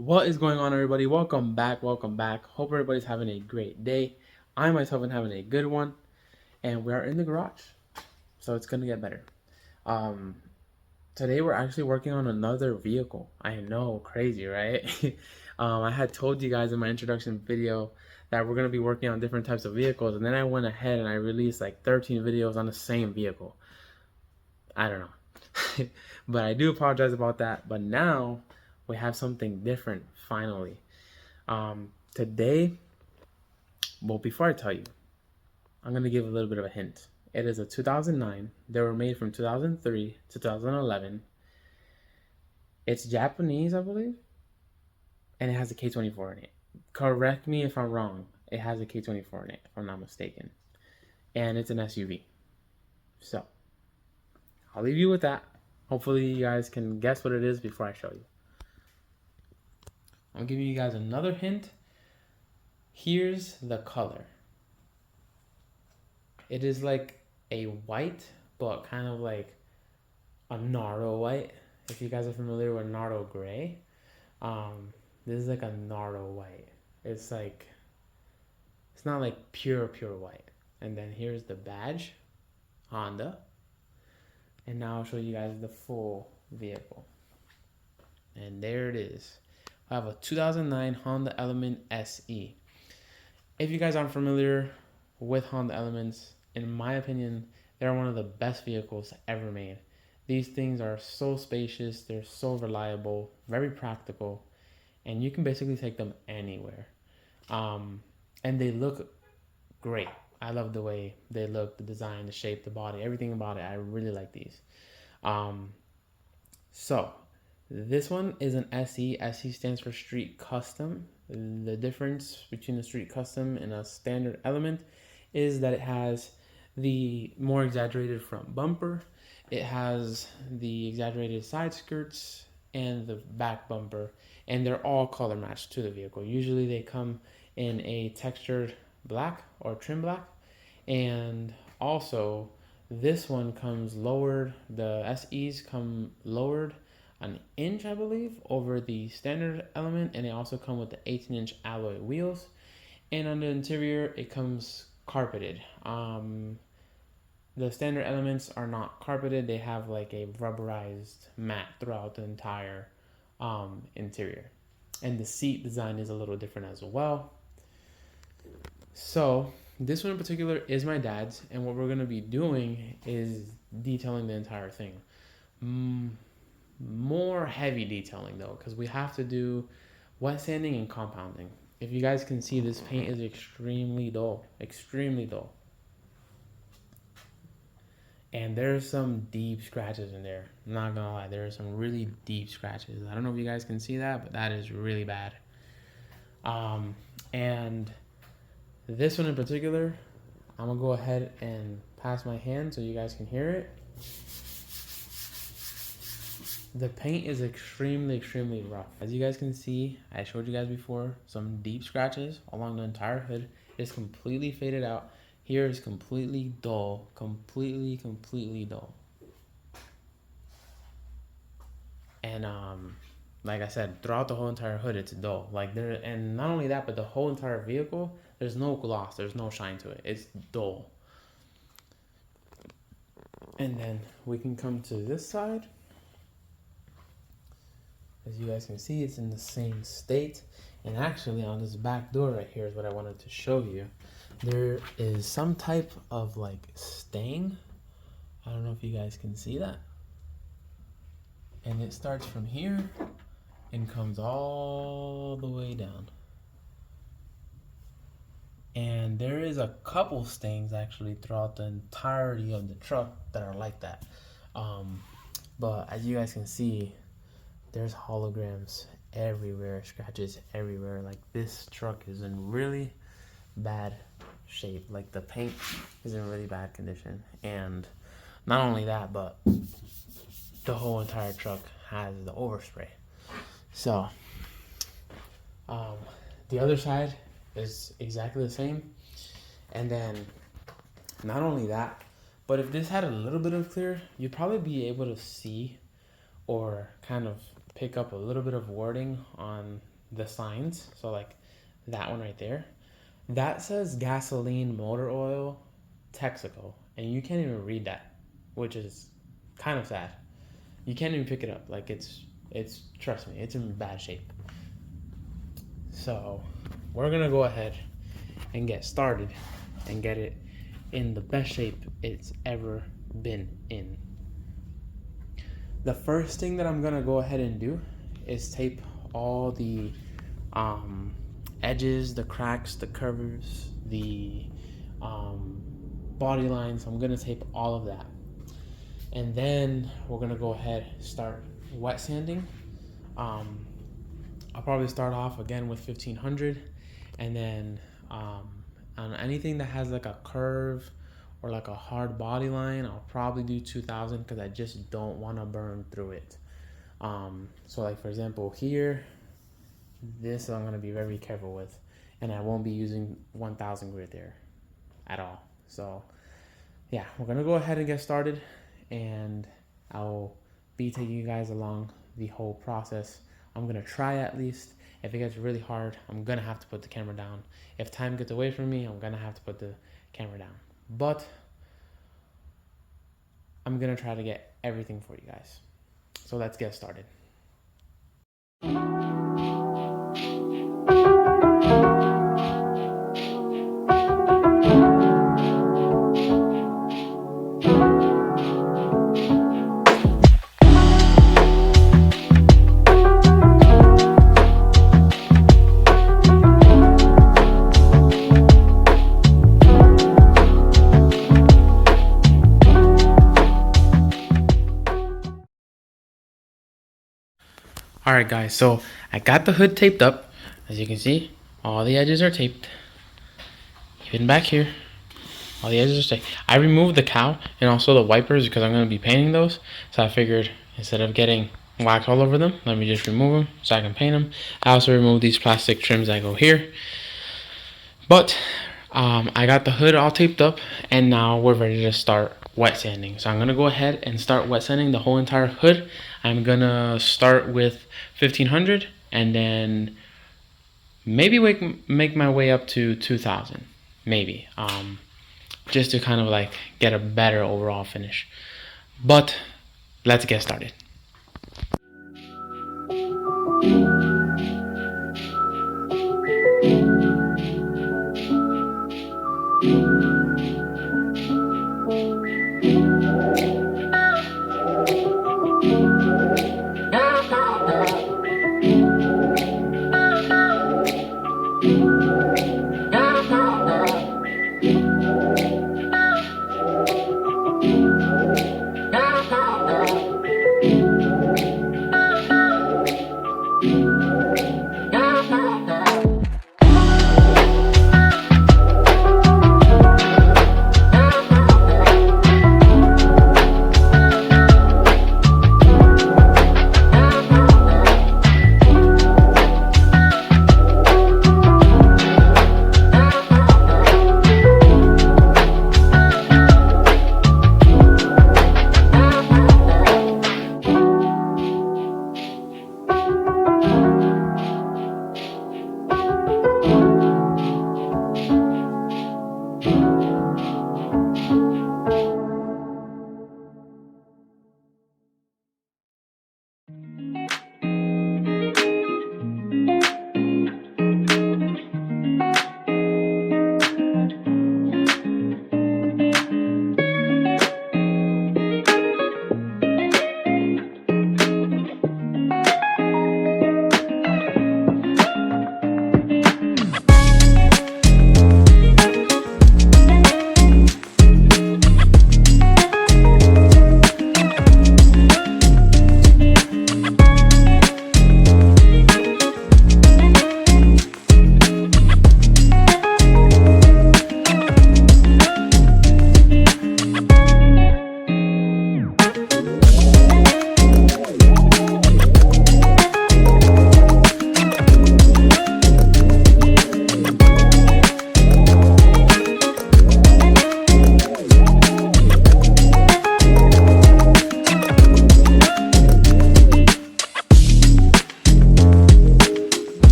What is going on, everybody? Welcome back. Welcome back. Hope everybody's having a great day. I myself am having a good one, and we are in the garage, so it's gonna get better. Um, Today we're actually working on another vehicle. I know, crazy, right? I had told you guys in my introduction video that we're gonna be working on different types of vehicles, and then I went ahead and I released like 13 videos on the same vehicle. I don't know. But I do apologize about that. But now we have something different finally. Today, well, before I tell you, I'm going to give a little bit of a hint. It is a 2009. They were made from 2003 to 2011. It's Japanese, I believe, and it has a K24 in it. Correct me if I'm wrong. It has a K24 in it, if I'm not mistaken. And it's an SUV. So, I'll leave you with that. Hopefully, you guys can guess what it is before I show you. I'm giving you guys another hint. Here's the color. It is like a white, but kind of like a Nardo white. If you guys are familiar with Nardo gray, this is like a Nardo white. It's like, it's not like pure white. And then here's the badge, Honda. And now I'll show you guys the full vehicle. And there it is. I have a 2009 Honda Element SE. If you guys aren't familiar with Honda Elements, in my opinion, they're one of the best vehicles ever made. These things are so spacious, they're so reliable, very practical, and you can basically take them anywhere. And they look great. I love the way they look, the design, the shape, the body, everything about it. I really like these. So this one is an SE. SE stands for Street Custom. The difference between a Street Custom and a standard Element is that it has the more exaggerated front bumper, it has the exaggerated side skirts, and the back bumper, and they're all color matched to the vehicle. Usually they come in a textured black or trim black, and also this one comes lowered. The SEs come lowered an inch, I believe, over the standard Element, and they also come with the 18-inch alloy wheels. And on the interior, it comes carpeted. The standard Elements are not carpeted. They have like a rubberized mat throughout the entire interior. And the seat design is a little different as well. So this one in particular is my dad's, and what we're going to be doing is detailing the entire thing. More heavy detailing though, because we have to do wet sanding and compounding. If you guys can see, this paint is extremely dull, extremely dull. And there's some deep scratches in there. I'm not gonna lie, there are some really deep scratches. I don't know if you guys can see that, but that is really bad. And this one in particular, I'm gonna go ahead and pass my hand so you guys can hear it. The paint is extremely rough. As you guys can see, I showed you guys before, some deep scratches along the entire hood. It's completely faded out. Here is completely dull, completely dull. And like I said, throughout the whole entire hood, it's dull. Like there, and not only that, but the whole entire vehicle, there's no gloss, there's no shine to it. It's dull. And then we can come to this side. As you guys can see, it's in the same state. And actually on this back door right here is what I wanted to show you. There is some type of like stain. I don't know if you guys can see that. And it starts from here and comes all the way down. And there is a couple stains actually throughout the entirety of the truck that are like that. But as you guys can see, there's holograms everywhere, scratches everywhere. Like this truck is in really bad shape. Like the paint is in really bad condition. And not only that, but the whole entire truck has the overspray. So the other side is exactly the same. And then not only that, but if this had a little bit of clear, you'd probably be able to see or kind of pick up a little bit of wording on the signs. So like that one right there, that says gasoline motor oil Texaco, and you can't even read that, which is kind of sad. You can't even pick it up. Like it's trust me, it's in bad shape. So we're gonna go ahead and get started and get it in the best shape it's ever been in. The first thing that I'm gonna go ahead and do is tape all the edges, the cracks, the curves, the body lines. I'm gonna tape all of that, and then we're gonna go ahead start wet sanding. I'll probably start off again with 1500, and then on anything that has like a curve or like a hard body line, I'll probably do 2000 because I just don't want to burn through it. So like for example here, this I'm going to be very careful with, and I won't be using 1000 grit there at all. So yeah, we're going to go ahead and get started, and I'll be taking you guys along the whole process. I'm going to try at least. If it gets really hard, I'm going to have to put the camera down. If time gets away from me, I'm going to have to put the camera down. But I'm going to try to get everything for you guys. So let's get started. Alright guys, so I got the hood taped up. As you can see, all the edges are taped. Even back here, all the edges are taped. I removed the cowl and also the wipers because I'm going to be painting those. So I figured instead of getting wax all over them, let me just remove them so I can paint them. I also removed these plastic trims that go here. But I got the hood all taped up, and now we're ready to start wet sanding. So I'm gonna go ahead and start wet sanding the whole entire hood. I'm gonna start with 1500 and then maybe make my way up to 2000, maybe, just to kind of like get a better overall finish. But let's get started.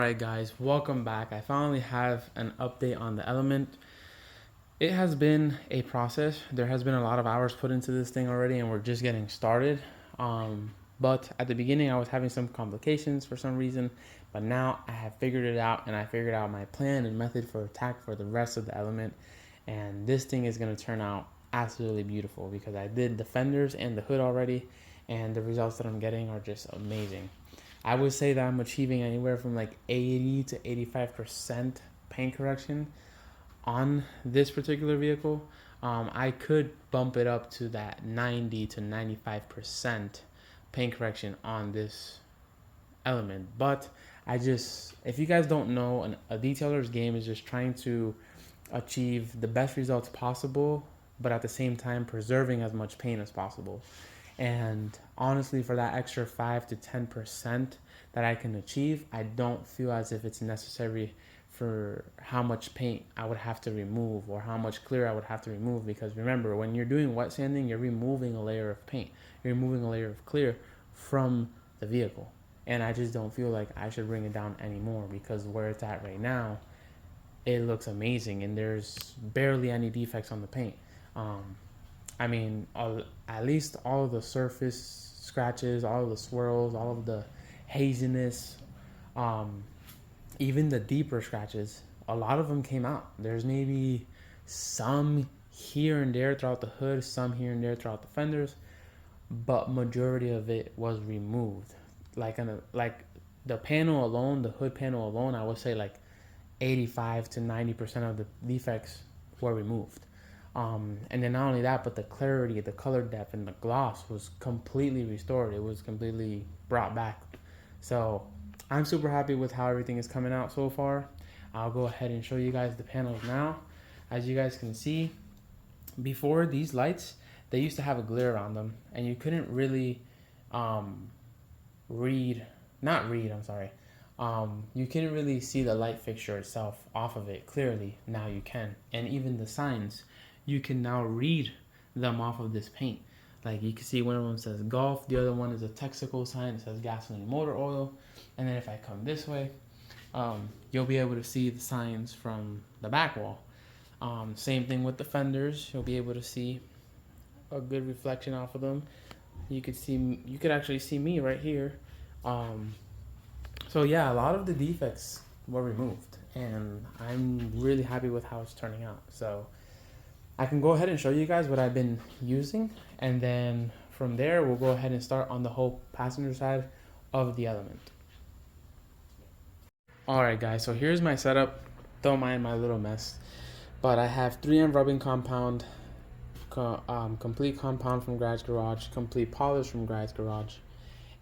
Alright guys, welcome back. I finally have an update on the Element. It has been a process. There has been a lot of hours put into this thing already and we're just getting started. But at the beginning I was having some complications for some reason, but now I have figured it out and I figured out my plan and method for attack for the rest of the Element. And this thing is going to turn out absolutely beautiful because I did the fenders and the hood already and the results that I'm getting are just amazing. I would say that I'm achieving anywhere from like 80 to 85% paint correction on this particular vehicle. I could bump it up to that 90 to 95% paint correction on this Element. But if you guys don't know, a detailer's game is just trying to achieve the best results possible, but at the same time preserving as much paint as possible. And honestly, for that extra 5 to 10% that I can achieve, I don't feel as if it's necessary for how much paint I would have to remove or how much clear I would have to remove. Because remember, when you're doing wet sanding, you're removing a layer of paint. You're removing a layer of clear from the vehicle. And I just don't feel like I should bring it down anymore because where it's at right now, it looks amazing and there's barely any defects on the paint. I mean, at least all of the surface scratches, all of the swirls, all of the haziness, even the deeper scratches, a lot of them came out. There's maybe some here and there throughout the hood, some here and there throughout the fenders, but majority of it was removed. Like the panel alone, the hood panel alone, I would say like 85 to 90% of the defects were removed. And then not only that, but the clarity, the color depth, and the gloss was completely restored. It was completely brought back. So I'm super happy with how everything is coming out so far. I'll go ahead and show you guys the panels now. As you guys can see, before these lights, they used to have a glare on them, and you couldn't really you couldn't really see the light fixture itself off of it clearly. Now you can. And even the signs, you can now read them off of this paint. Like you can see one of them says golf, the other one is a Texaco sign, it says gasoline motor oil. And then if I come this way, you'll be able to see the signs from the back wall. Same thing with the fenders, you'll be able to see a good reflection off of them. You could actually see me right here. So yeah, a lot of the defects were removed and I'm really happy with how it's turning out. So I can go ahead and show you guys what I've been using, and then from there we'll go ahead and start on the whole passenger side of the Element. Alright guys, so here's my setup. Don't mind my little mess, but I have 3M rubbing compound, complete compound from griotsgarage, complete polish from griotsgarage,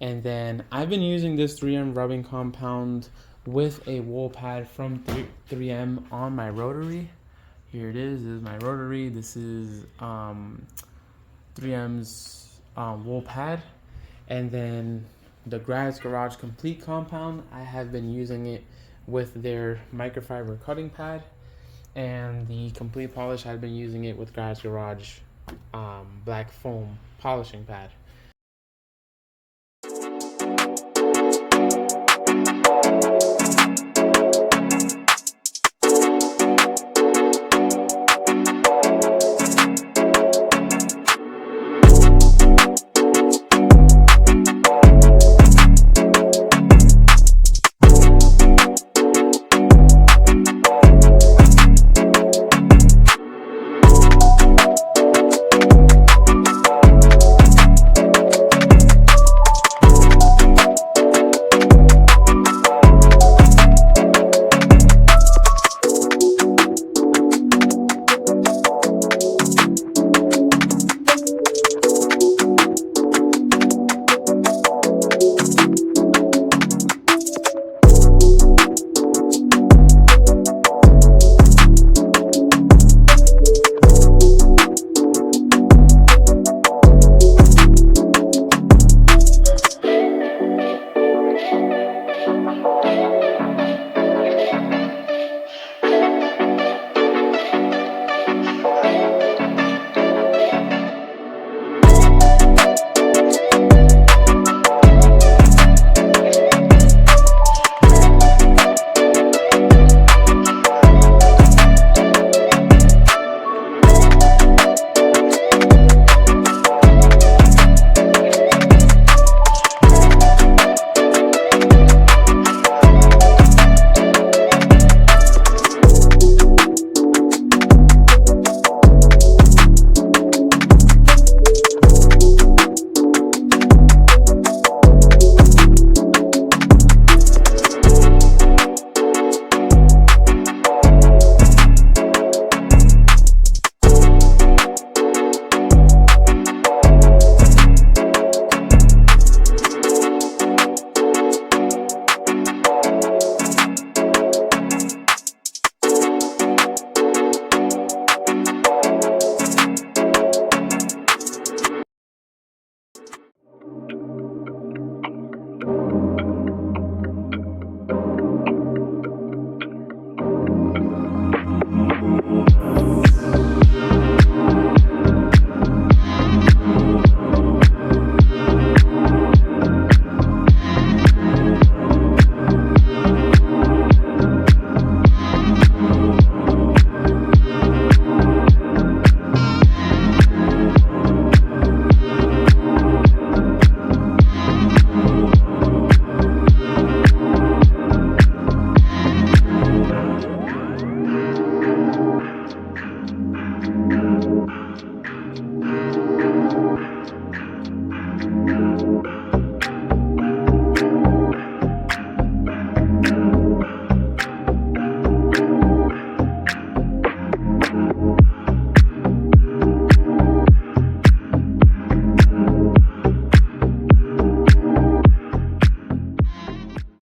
and then I've been using this 3M rubbing compound with a wool pad from 3M on my rotary. Here it is. This is my rotary. This is 3M's wool pad. And then the griotsgarage complete compound, I have been using it with their microfiber cutting pad. And the complete polish, I've been using it with griotsgarage black foam polishing pad.